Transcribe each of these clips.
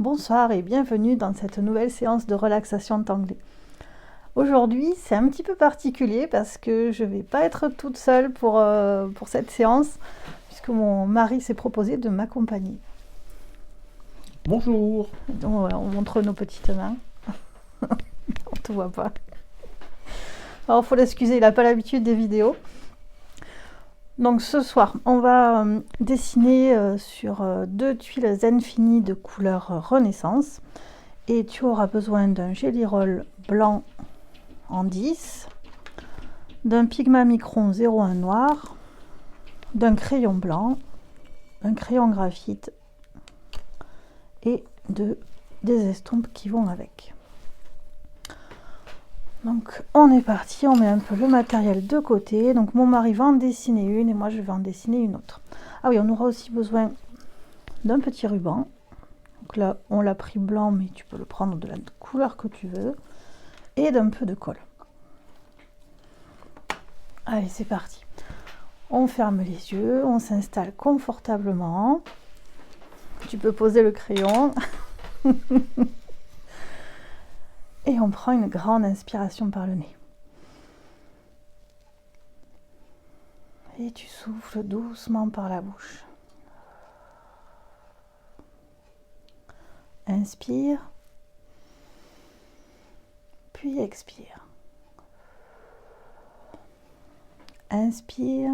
Bonsoir et bienvenue dans cette nouvelle séance de relaxation Tanglé. Aujourd'hui, c'est un petit peu particulier parce que je ne vais pas être toute seule pour cette séance, puisque mon mari s'est proposé de m'accompagner. Bonjour. Donc voilà, on montre nos petites mains. On ne te voit pas. Alors, il faut l'excuser, il n'a pas l'habitude des vidéos. Donc ce soir, on va dessiner sur deux tuiles Zenfini de couleur Renaissance. Et tu auras besoin d'un Gelly Roll blanc en 10, d'un Pigma Micron 01 noir, d'un crayon blanc, un crayon graphite et des estompes qui vont avec. Donc on est parti, on met un peu le matériel de côté. Donc mon mari va en dessiner une et moi je vais en dessiner une autre. Ah oui, on aura aussi besoin d'un petit ruban. Donc là on l'a pris blanc, mais tu peux le prendre de la couleur que tu veux. Et d'un peu de colle. Allez, c'est parti. On ferme les yeux, on s'installe confortablement. Tu peux poser le crayon. Et on prend une grande inspiration par le nez. Et tu souffles doucement par la bouche. Inspire. Puis expire. Inspire.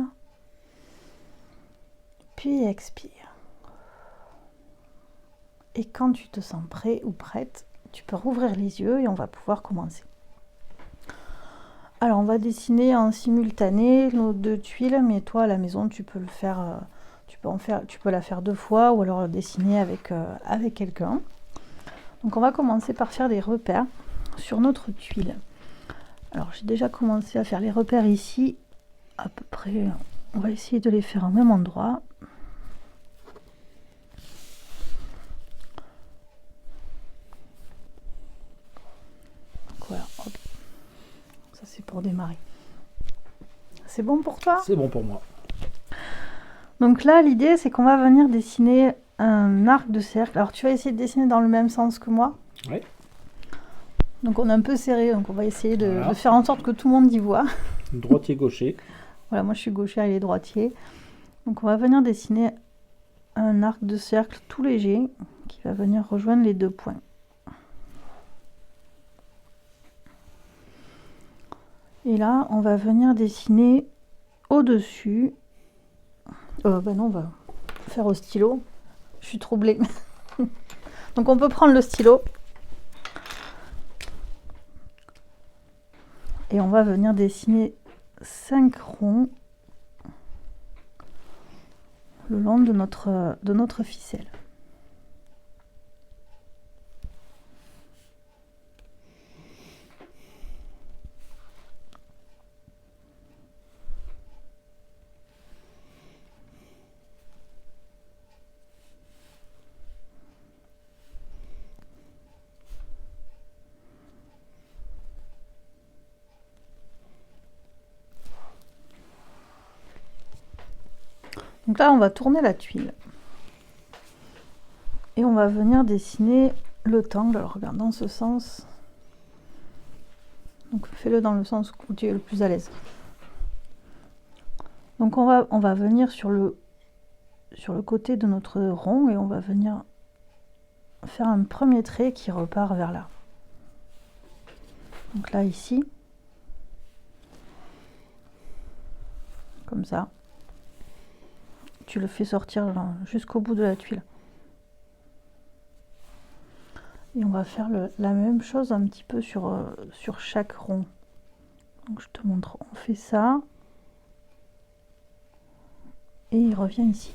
Puis expire. Et quand tu te sens prêt ou prête, tu peux rouvrir les yeux et on va pouvoir commencer. Alors on va dessiner en simultané nos deux tuiles, mais toi à la maison tu peux le faire, tu peux la faire deux fois ou alors dessiner avec quelqu'un. Donc on va commencer par faire des repères sur notre tuile. Alors j'ai déjà commencé à faire les repères ici, à peu près, on va essayer de les faire au même endroit. Donc voilà, hop. Ça c'est pour démarrer. C'est bon pour toi? C'est bon pour moi. Donc là l'idée c'est qu'on va venir dessiner un arc de cercle. Alors tu vas essayer de dessiner dans le même sens que moi. Oui. Donc on est un peu serré, donc on va essayer de Voilà. faire en sorte que tout le monde y voit. Droitier-gaucher. Voilà, moi je suis gaucher, elle est droitier. Donc on va venir dessiner un arc de cercle tout léger qui va venir rejoindre les deux points. Et là, on va venir dessiner au-dessus. Non, on va faire au stylo. Je suis troublée. Donc on peut prendre le stylo. Et on va venir dessiner 5 ronds le long de notre ficelle. Donc là, on va tourner la tuile. Et on va venir dessiner le tangle. Alors regarde, dans ce sens. Donc fais-le dans le sens où tu es le plus à l'aise. Donc on va venir sur le côté de notre rond et on va venir faire un premier trait qui repart vers là. Donc là, ici. Comme ça. Tu le fais sortir jusqu'au bout de la tuile. Et on va faire la même chose un petit peu sur chaque rond. Donc je te montre, on fait ça. Et il revient ici.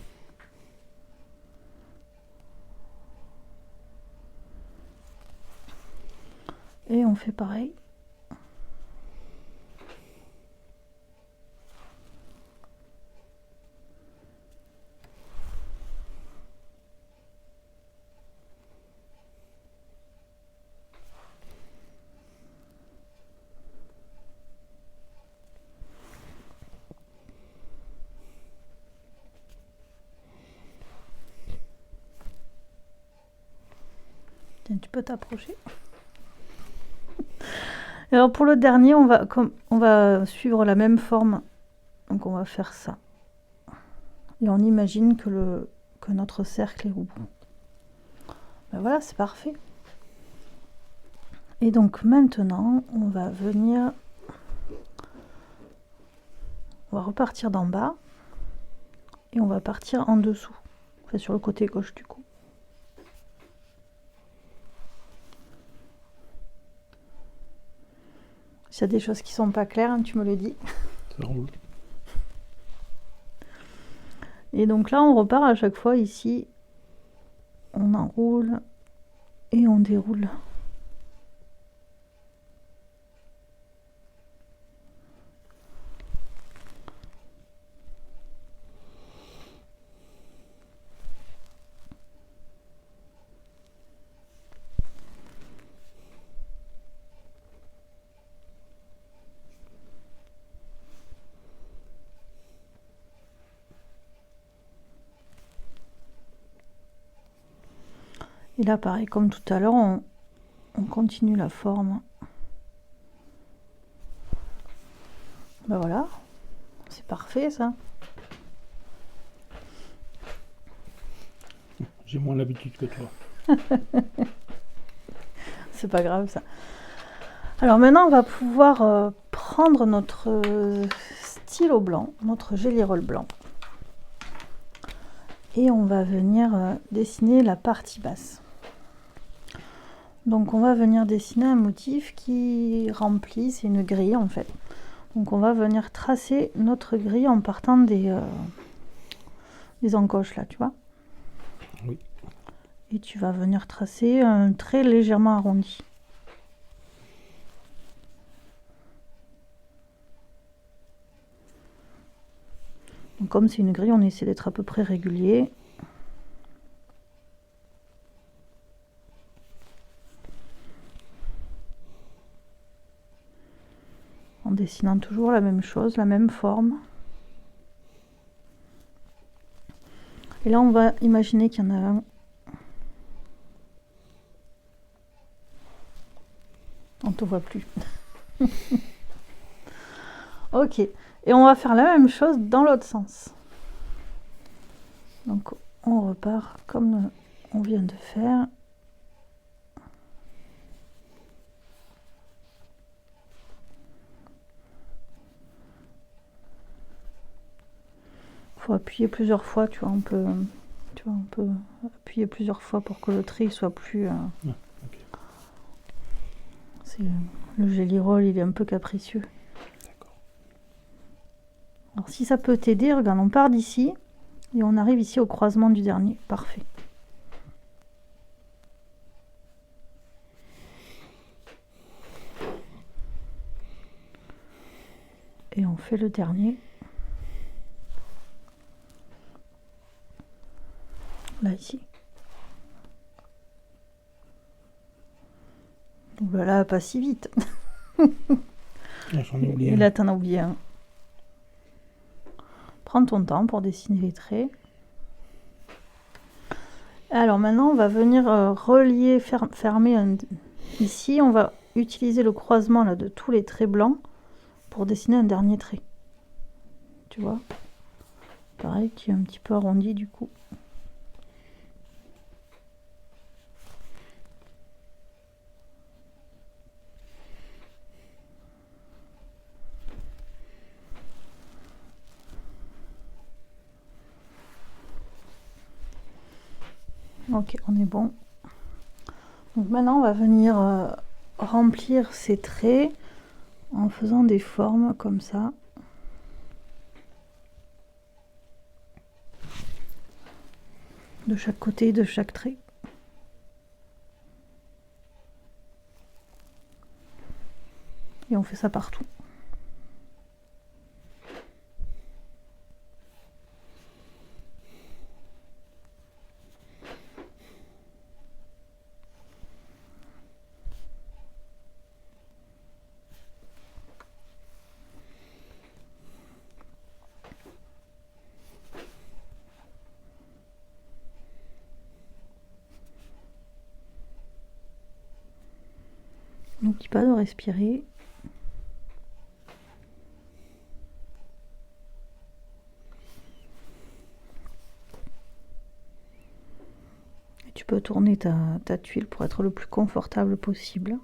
Et on fait pareil. Tiens, tu peux t'approcher. Alors pour le dernier, on va suivre la même forme. Donc on va faire ça. Et on imagine que notre cercle est au bout. Ben voilà, c'est parfait. Et donc maintenant, on va repartir d'en bas et on va partir en dessous, enfin sur le côté gauche du cou. S'il y a des choses qui sont pas claires, tu me le dis. Ça roule. Et donc là, on repart à chaque fois ici. On enroule et on déroule. Et là, pareil, comme tout à l'heure, on continue la forme. Ben voilà, c'est parfait ça. J'ai moins l'habitude que toi. C'est pas grave ça. Alors maintenant, on va pouvoir prendre notre stylo blanc, notre Gelly-Roll blanc. Et on va venir dessiner la partie basse. Donc on va venir dessiner un motif qui remplit, c'est une grille en fait. Donc on va venir tracer notre grille en partant des encoches là, tu vois. Oui. Et tu vas venir tracer un trait légèrement arrondi. Donc comme c'est une grille, on essaie d'être à peu près régulier. En dessinant toujours la même chose, la même forme. Et là, on va imaginer qu'il y en a un. On ne te voit plus. Ok. Et on va faire la même chose dans l'autre sens. Donc, on repart comme on vient de faire. Il faut appuyer plusieurs fois, tu vois, on peut appuyer plusieurs fois pour que le trait soit plus... Okay. Le Gelly-Roll, il est un peu capricieux. Alors si ça peut t'aider, regarde, on part d'ici et on arrive ici au croisement du dernier. Parfait. Et on fait le dernier. Là, ici. Donc là, pas si vite. J'en ai oublié. Et là, t'en as oublié un. Prends ton temps pour dessiner les traits. Alors maintenant, on va venir relier, fermer ici. On va utiliser le croisement là, de tous les traits blancs pour dessiner un dernier trait. Tu vois? Pareil, qui est un petit peu arrondi du coup. Ok, on est bon. Donc maintenant, on va venir remplir ces traits en faisant des formes comme ça. De chaque côté de chaque trait. Et on fait ça partout. N'oublie pas de respirer. Et tu peux tourner ta tuile pour être le plus confortable possible.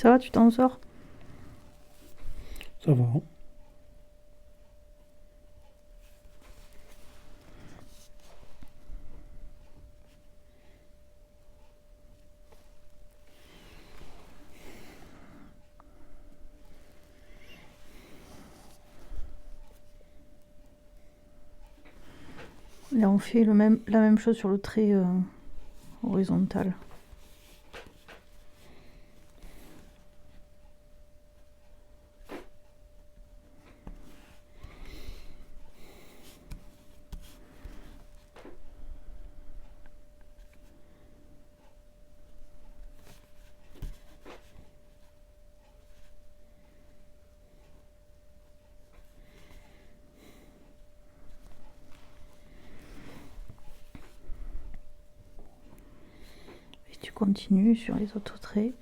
Ça va, tu t'en sors? Ça va. Hein. Là, on fait la même chose sur le trait horizontal. Tu continues sur les autres traits.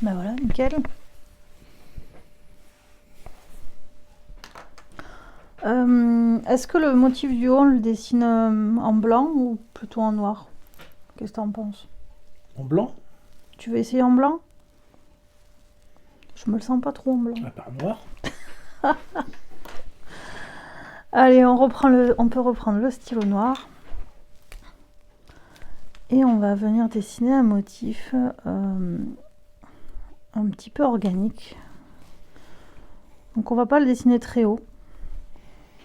Ben voilà, nickel. Est-ce que le motif du haut, on le dessine en blanc ou plutôt en noir? Qu'est-ce que tu en penses? En blanc? Tu veux essayer en blanc? Je me le sens pas trop en blanc. Ah, pas en noir. Allez, on peut reprendre le stylo noir. Et on va venir dessiner un motif un petit peu organique. Donc on va pas le dessiner très haut.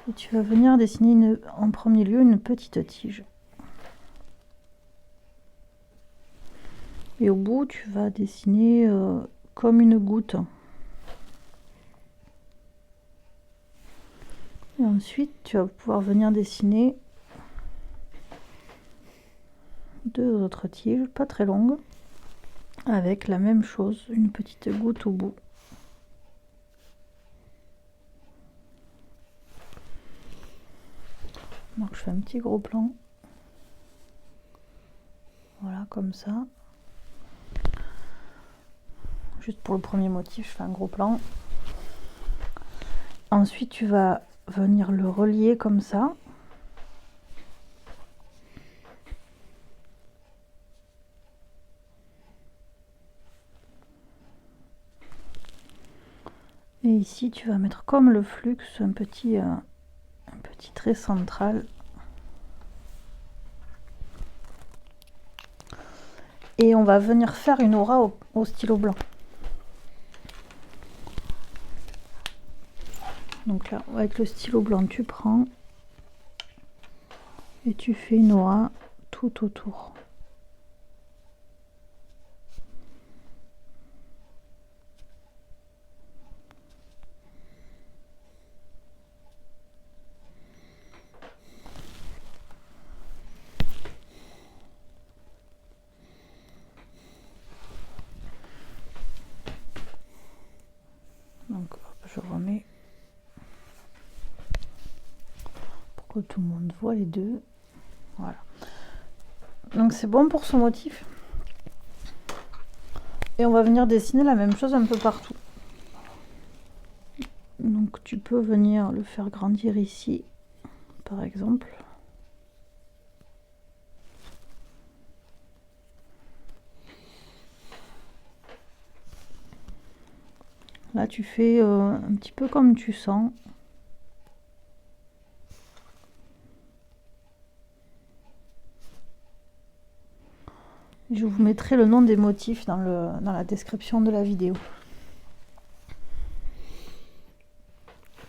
Et tu vas venir dessiner en premier lieu une petite tige. Et au bout, tu vas dessiner comme une goutte. Et ensuite, tu vas pouvoir venir dessiner deux autres tiges, pas très longues, avec la même chose, une petite goutte au bout. Donc je fais un petit gros plan. Voilà, comme ça. Juste pour le premier motif, je fais un gros plan. Ensuite, tu vas venir le relier comme ça. Et ici, tu vas mettre comme le flux un petit trait central. Et on va venir faire une aura au stylo blanc. Donc là, avec le stylo blanc, tu prends et tu fais une aura tout autour. Donc hop, je remets pour que tout le monde voit les deux. Voilà. Donc c'est bon pour ce motif. Et on va venir dessiner la même chose un peu partout. Donc tu peux venir le faire grandir ici, par exemple. Là, tu fais un petit peu comme tu sens. Je vous mettrai le nom des motifs dans la description de la vidéo.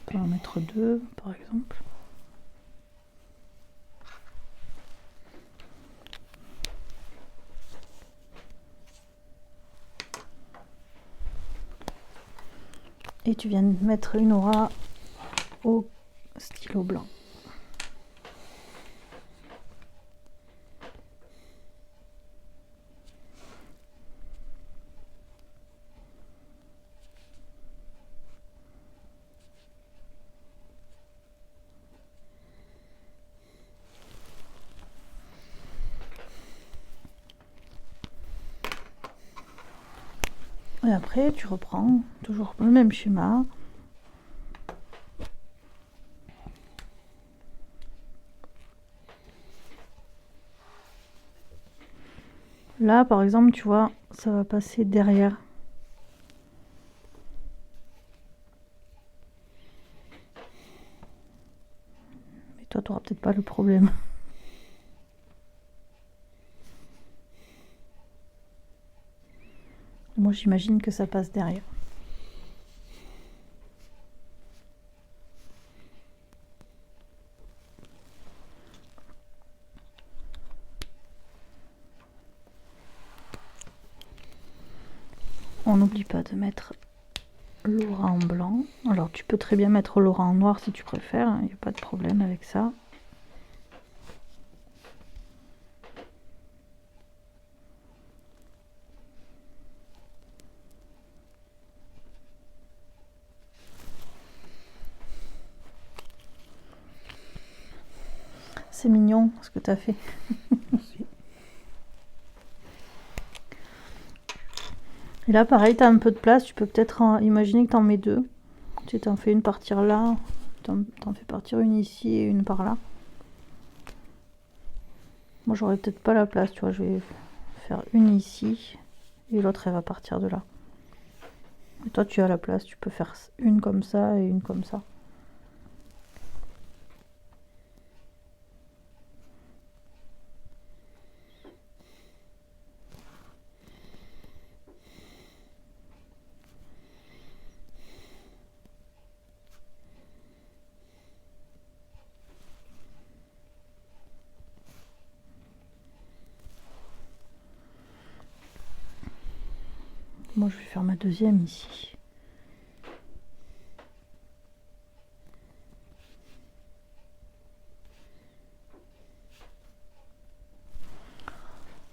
On peut en mettre 2, par exemple. Et tu viens de mettre une aura au stylo blanc. Et après, tu reprends toujours le même schéma. Là, par exemple, tu vois, ça va passer derrière. Mais toi, tu n'auras peut-être pas le problème. Moi, j'imagine que ça passe derrière. On n'oublie pas de mettre l'aura en blanc. Alors, tu peux très bien mettre l'aura en noir si tu préfères. Il n'y a pas de problème avec ça. C'est mignon ce que tu as fait. Merci. Et là, pareil, tu as un peu de place. Tu peux peut-être imaginer que tu en mets 2. Tu t'en fais une partir là. T'en fais partir une ici et une par là. Moi, j'aurais peut-être pas la place. Tu vois, je vais faire une ici. Et l'autre, elle va partir de là. Et toi, tu as la place. Tu peux faire une comme ça et une comme ça. Moi, je vais faire ma deuxième ici.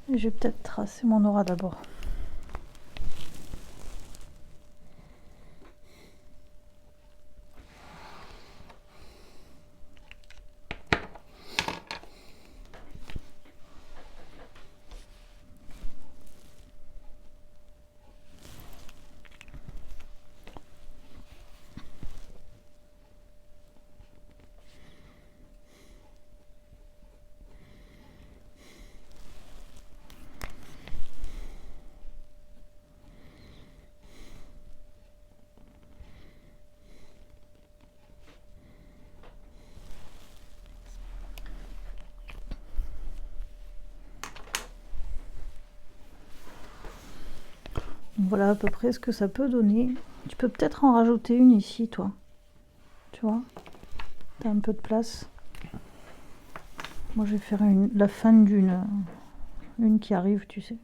Et je vais peut-être tracer mon aura d'abord. Voilà à peu près ce que ça peut donner. Tu peux peut-être en rajouter une ici, toi. Tu vois, tu as un peu de place. Moi, je vais faire la fin une qui arrive, tu sais.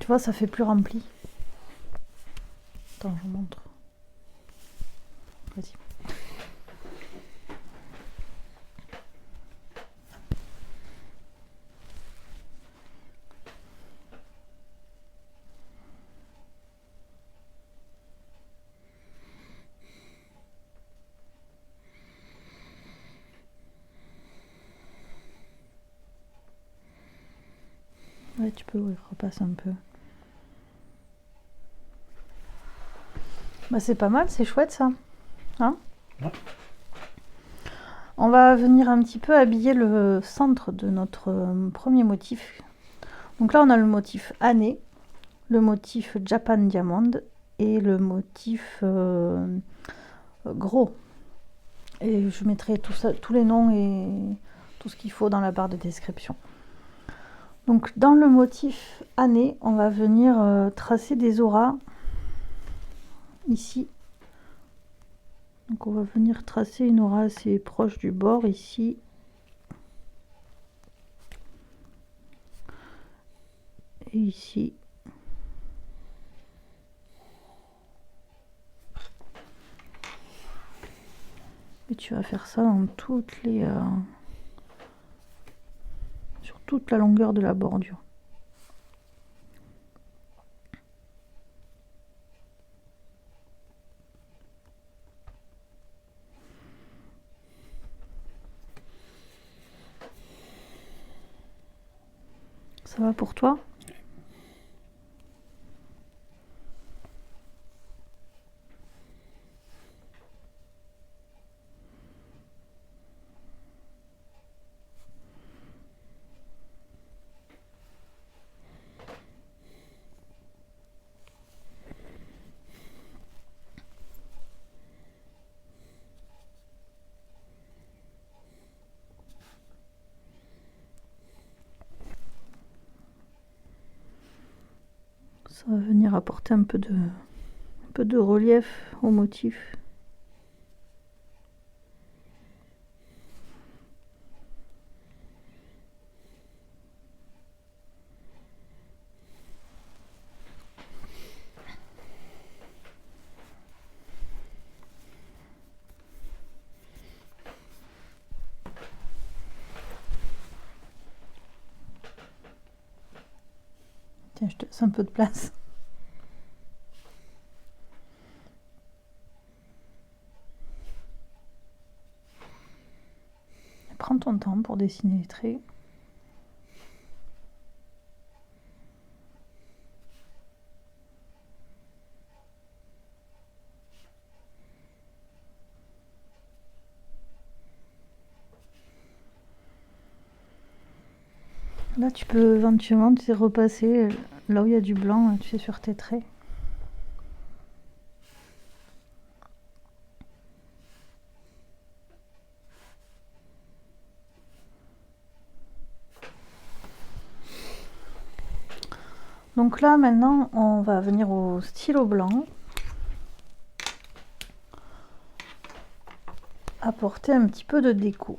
Tu vois, ça fait plus rempli. Attends, je vous montre. tu peux, oui, repasse un peu. Bah, c'est pas mal, c'est chouette ça. Hein? Ouais. On va venir un petit peu habiller le centre de notre premier motif. Donc là, on a le motif année, le motif Japan Diamond et le motif gros. Et je mettrai tout ça, tous les noms et tout ce qu'il faut dans la barre de description. Donc dans le motif année, on va venir tracer des auras ici. Donc on va venir tracer une aura assez proche du bord ici. Et ici. Et tu vas faire ça dans toutes les... sur toute la longueur de la bordure. Ça va pour toi? Ça va venir apporter un peu de relief au motif. Tiens, je te laisse un peu de place. Prends ton temps pour dessiner les traits. Là, tu peux éventuellement repasser là où il y a du blanc, tu sais, sur tes traits. Donc là, maintenant, on va venir au stylo blanc. Apporter un petit peu de déco.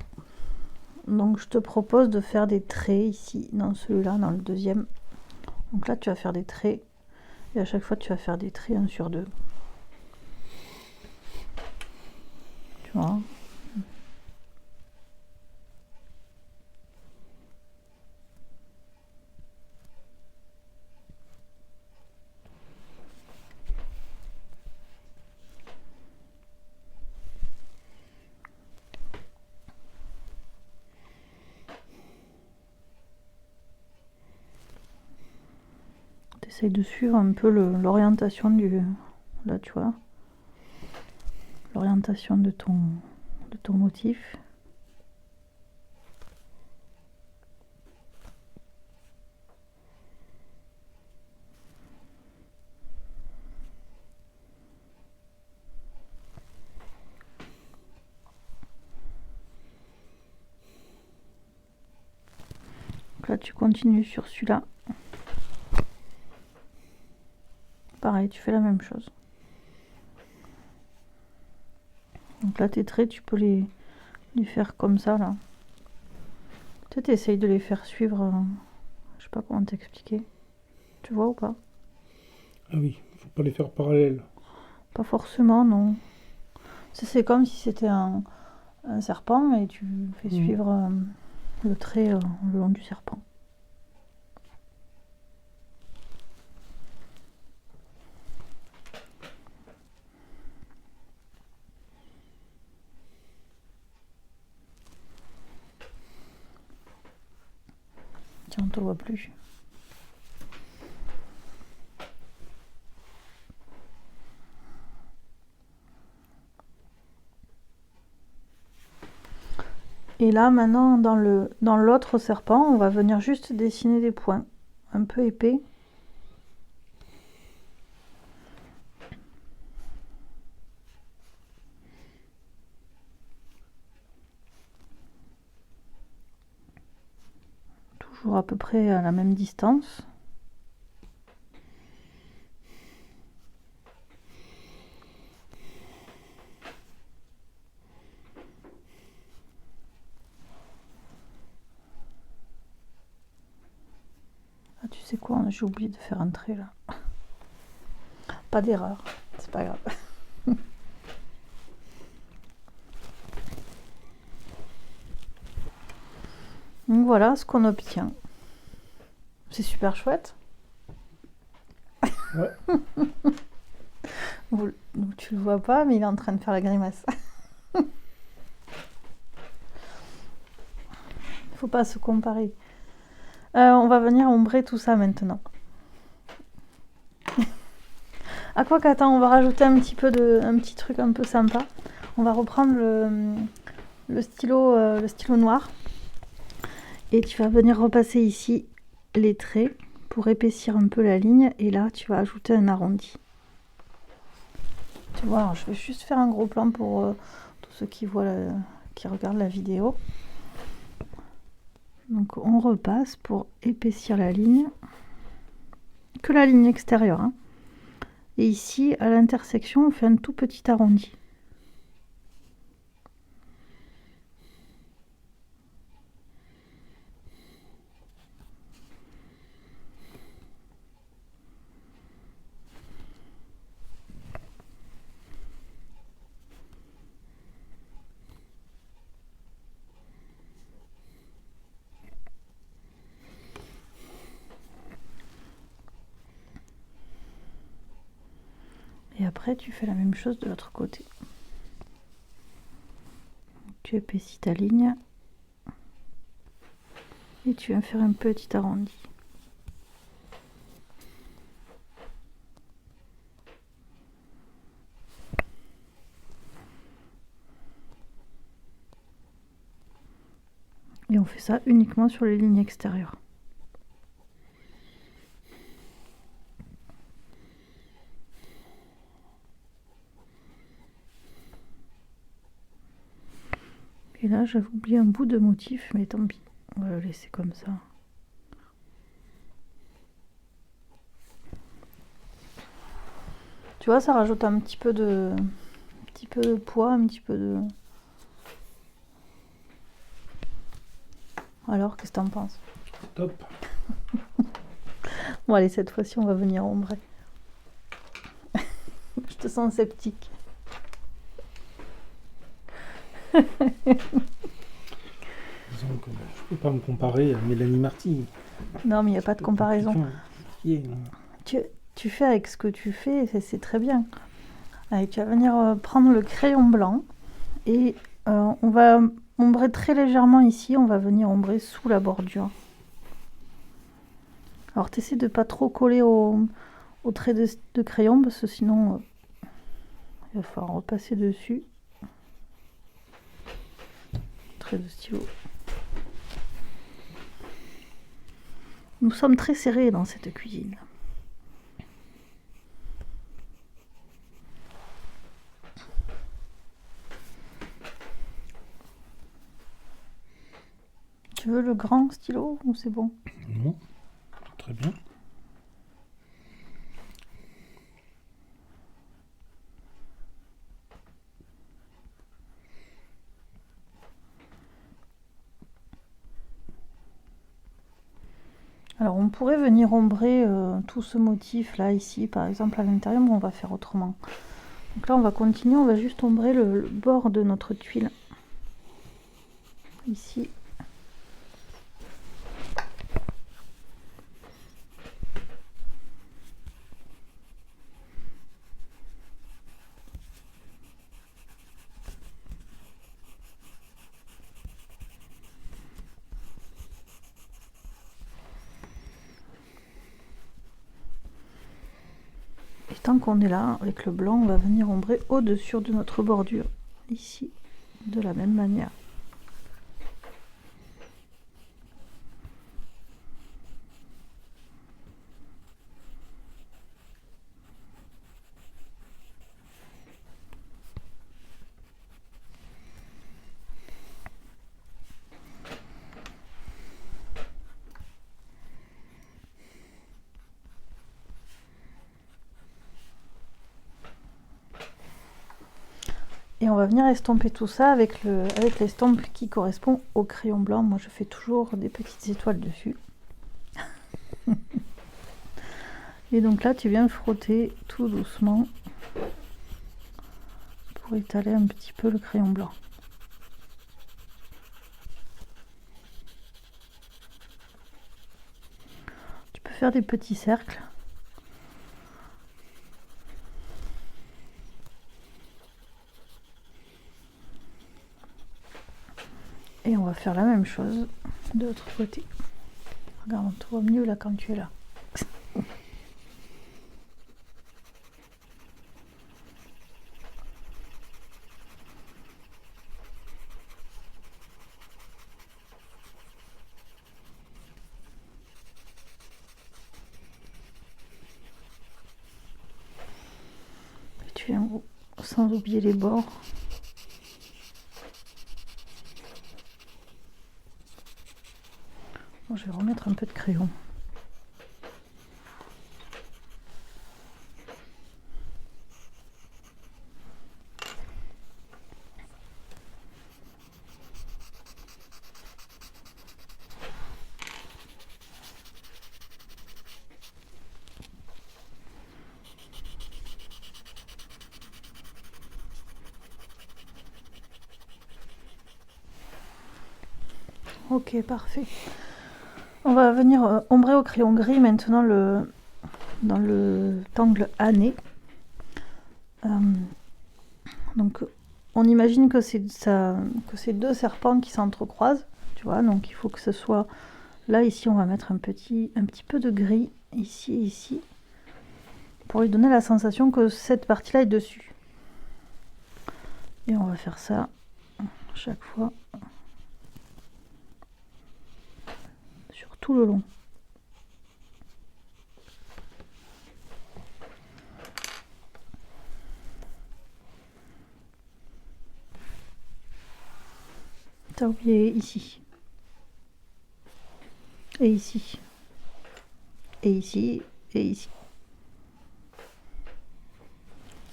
Donc je te propose de faire des traits ici, dans celui-là, dans le deuxième. Donc là, tu vas faire des traits. Et à chaque fois, tu vas faire des traits 1 sur 2. Tu vois? Essaye de suivre un peu l'orientation du... Là, tu vois, l'orientation de ton motif. Donc là, tu continues sur celui-là. Pareil, tu fais la même chose. Donc là, tes traits, tu peux les faire comme ça, là. Peut-être essaye de les faire suivre... je sais pas comment t'expliquer. Tu vois ou pas? Ah oui, faut pas les faire parallèles. Pas forcément, non. C'est comme si c'était un serpent et tu fais suivre le trait le long du serpent. Tiens, on te voit plus. Et là, maintenant, dans l'autre serpent, on va venir juste dessiner des points un peu épais. Toujours à peu près à la même distance. Ah, tu sais quoi, j'ai oublié de faire un trait là. Pas d'erreur, c'est pas grave. Donc voilà ce qu'on obtient. C'est super chouette. Ouais. Tu le vois pas, mais il est en train de faire la grimace. Faut pas se comparer. On va venir ombrer tout ça maintenant. À quoi qu'attends, on va rajouter un petit truc un peu sympa. On va reprendre le stylo noir. Et tu vas venir repasser ici les traits pour épaissir un peu la ligne. Et là, tu vas ajouter un arrondi. Tu vois, alors je vais juste faire un gros plan pour tous ceux qui regardent la vidéo. Donc on repasse pour épaissir la ligne. Que la ligne extérieure. Hein. Et ici, à l'intersection, on fait un tout petit arrondi. Et après, tu fais la même chose de l'autre côté. Tu épaissis ta ligne. Et tu vas faire un petit arrondi. Et on fait ça uniquement sur les lignes extérieures. Et là, j'avais oublié un bout de motif, mais tant pis. On va le laisser comme ça. Tu vois, ça rajoute un petit peu de poids, un petit peu de... Alors, qu'est-ce que t'en penses? Top. Bon, allez, cette fois-ci, on va venir ombrer. Je te sens sceptique. Disons que je peux pas me comparer à Mélanie Marty. Non, mais il n'y a pas de comparaison. Compliqué, Tu fais avec ce que tu fais, c'est très bien. Allez, tu vas venir prendre le crayon blanc et on va ombrer très légèrement ici. On va venir ombrer sous la bordure. Alors, tu essaies de pas trop coller au trait de crayon parce que sinon, il va falloir repasser dessus. Trait de stylo. Nous sommes très serrés dans cette cuisine. Tu veux le grand stylo ou c'est bon? Non, très bien. Alors on pourrait venir ombrer tout ce motif là ici par exemple à l'intérieur, mais on va faire autrement. Donc là on va continuer, on va juste ombrer le bord de notre tuile ici. Et tant qu'on est là, avec le blanc, on va venir ombrer au-dessus de notre bordure, ici, de la même manière. Et on va venir estomper tout ça avec l'estompe qui correspond au crayon blanc. Moi, je fais toujours des petites étoiles dessus. Et donc là, tu viens frotter tout doucement pour étaler un petit peu le crayon blanc. Tu peux faire des petits cercles. Et on va faire la même chose de l'autre côté. Regarde, on te voit mieux là quand tu es là. Et tu viens sans oublier les bords. Bon, je vais remettre un peu de crayon. Ok, parfait. On va venir ombrer au crayon gris maintenant dans le angle année. Donc on imagine que c'est deux serpents qui s'entrecroisent, tu vois, donc il faut que ce soit là. Ici on va mettre un petit peu de gris ici et ici pour lui donner la sensation que cette partie là est dessus. Et on va faire ça chaque fois sur tout le long. T'as oublié ici. Et ici. Et ici. Et ici.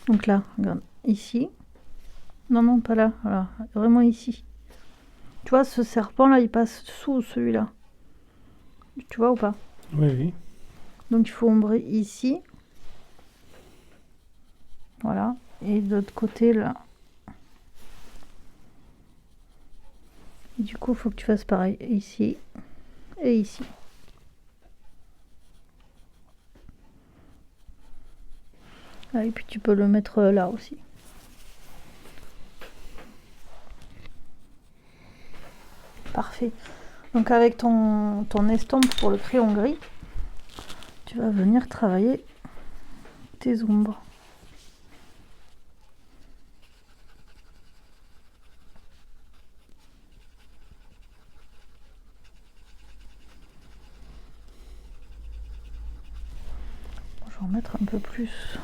Donc là, regarde. Ici. Non, non, pas là. Voilà. Vraiment ici. Tu vois, ce serpent là, il passe sous celui-là. Tu vois ou pas? Oui, oui. Donc il faut ombrer ici. Voilà. Et de l'autre côté là. Et du coup, il faut que tu fasses pareil. Ici. Et ici. Ah, et puis tu peux le mettre là aussi. Parfait. Donc avec ton estompe pour le crayon gris, tu vas venir travailler tes ombres. Je vais en mettre un peu plus.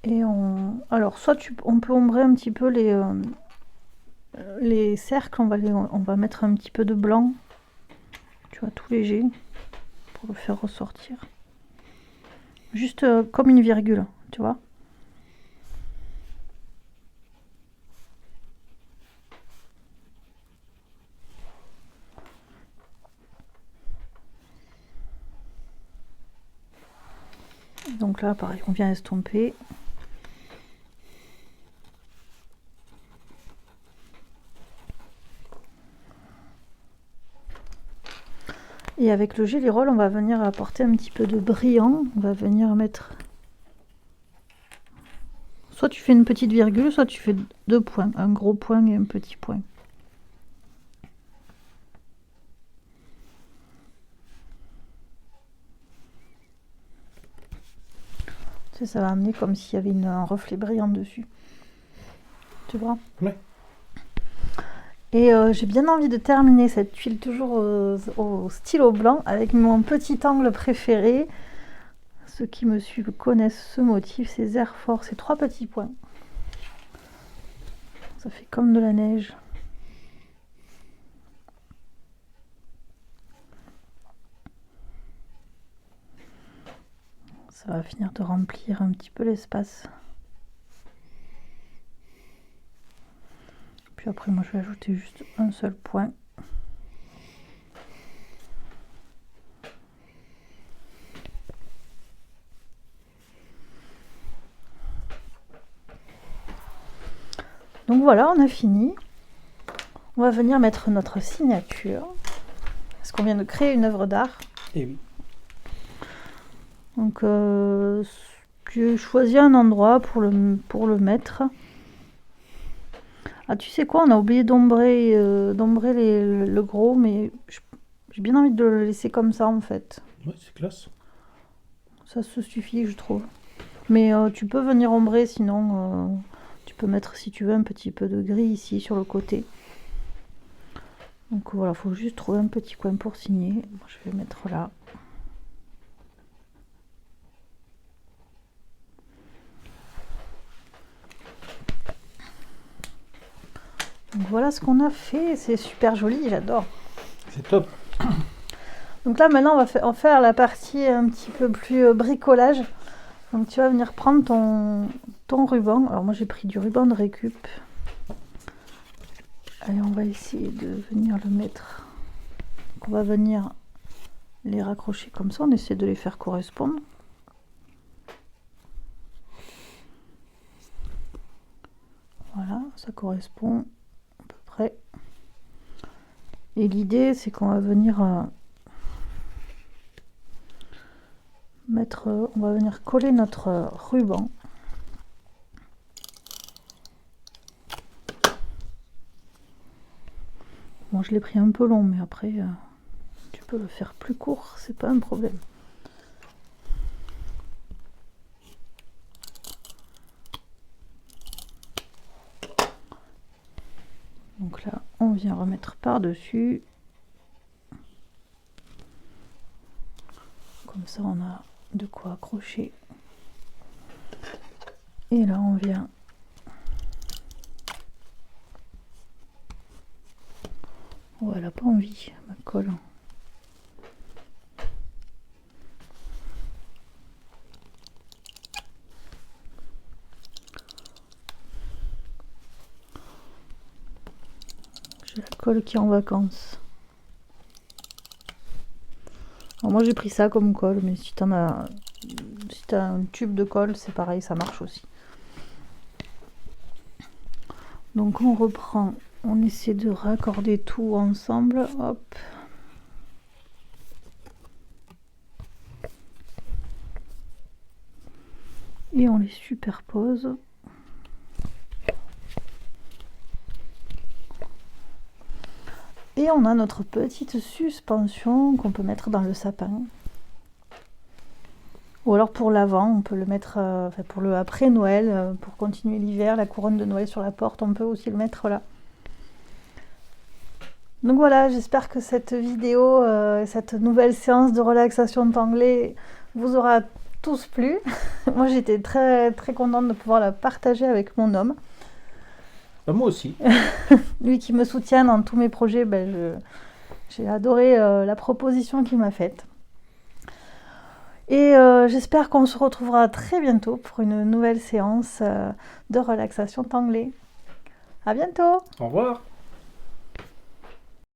Et alors, soit on peut ombrer un petit peu les cercles, on va mettre un petit peu de blanc, tu vois, tout léger, pour le faire ressortir. Juste comme une virgule, tu vois. Donc là, pareil, on vient estomper. Et avec le Gelly Roll, on va venir apporter un petit peu de brillant. On va venir mettre... Soit tu fais une petite virgule, soit tu fais deux points. Un gros point et un petit point. Ça va amener comme s'il y avait un reflet brillant dessus. tu vois. Ouais. Et j'ai bien envie de terminer cette tuile toujours au stylo blanc avec mon petit angle préféré. Ceux qui me suivent connaissent ce motif, ces airs forts, ces 3 petits points. Ça fait comme de la neige. Ça va finir de remplir un petit peu l'espace. Puis après, moi, je vais ajouter juste un seul point. Donc voilà, on a fini. On va venir mettre notre signature. Parce qu'on vient de créer une œuvre d'art. Et oui. Donc, j'ai choisi un endroit pour le mettre. Ah, tu sais quoi, on a oublié d'ombrer le gros, mais j'ai bien envie de le laisser comme ça, en fait. Ouais, c'est classe. Ça se suffit, je trouve. Mais tu peux venir ombrer, sinon, tu peux mettre, si tu veux, un petit peu de gris ici, sur le côté. Donc voilà, il faut juste trouver un petit coin pour signer. Moi, je vais mettre là. Donc voilà ce qu'on a fait, c'est super joli, j'adore. C'est top. Donc là maintenant on va faire la partie un petit peu plus bricolage. Donc tu vas venir prendre ton ruban. Alors moi j'ai pris du ruban de récup. Allez, on va essayer de venir le mettre. Donc on va venir les raccrocher comme ça, on essaie de les faire correspondre. Voilà, ça correspond à peu près. Et l'idée c'est qu'on va venir on va venir coller notre ruban. Bon, je l'ai pris un peu long, mais après tu peux le faire plus court, c'est pas un problème. Donc là, on vient remettre par-dessus. Comme ça, on a de quoi accrocher. Et là, on vient oh, elle a pas envie, ma colle. J'ai la colle qui est en vacances. Alors moi j'ai pris ça comme colle, mais si t'as un tube de colle, c'est pareil, ça marche aussi. Donc on reprend, on essaie de raccorder tout ensemble, hop. Et on les superpose. Et on a notre petite suspension qu'on peut mettre dans le sapin. Ou alors pour l'avant, on peut le mettre pour le après Noël, pour continuer l'hiver, la couronne de Noël sur la porte, on peut aussi le mettre là. Donc voilà, j'espère que cette vidéo, cette nouvelle séance de relaxation Tanglé vous aura tous plu. Moi j'étais très très contente de pouvoir la partager avec mon homme. Moi aussi. Lui qui me soutient dans tous mes projets, j'ai adoré la proposition qu'il m'a faite. Et j'espère qu'on se retrouvera très bientôt pour une nouvelle séance de relaxation Tanglé. À bientôt! Au revoir.